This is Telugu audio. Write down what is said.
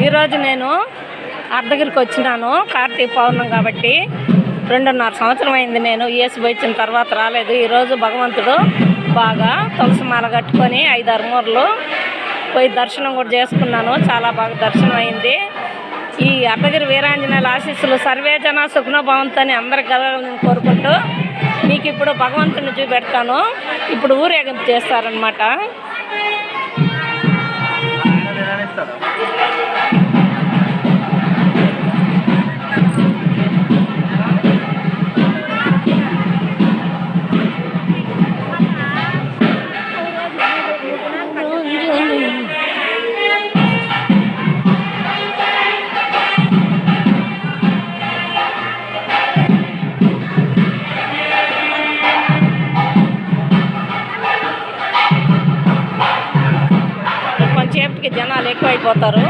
ఈరోజు నేను అర్ధగిరికి వచ్చినాను. కార్తీక పౌర్ణం కాబట్టి 2.5 సంవత్సరం అయింది నేను యూఎస్ వచ్చిన తర్వాత రాలేదు. ఈరోజు భగవంతుడు బాగా తులసిమాల కట్టుకొని 5-6 మూరలు పోయి దర్శనం కూడా చేసుకున్నాను. చాలా బాగా దర్శనం అయింది. ఈ అర్ధగిరి వీరాంజనేయుల ఆశీస్సులు సర్వే జన సుఖనో భవంతని అందరికి కలగాలని కోరుకుంటూ మీకు ఇప్పుడు భగవంతుని చూపెడతాను. ఇప్పుడు ఊరేగింపు చేస్తారనమాట. కొంచెంసేపటికి జనాలు ఎక్కువైపోతారు.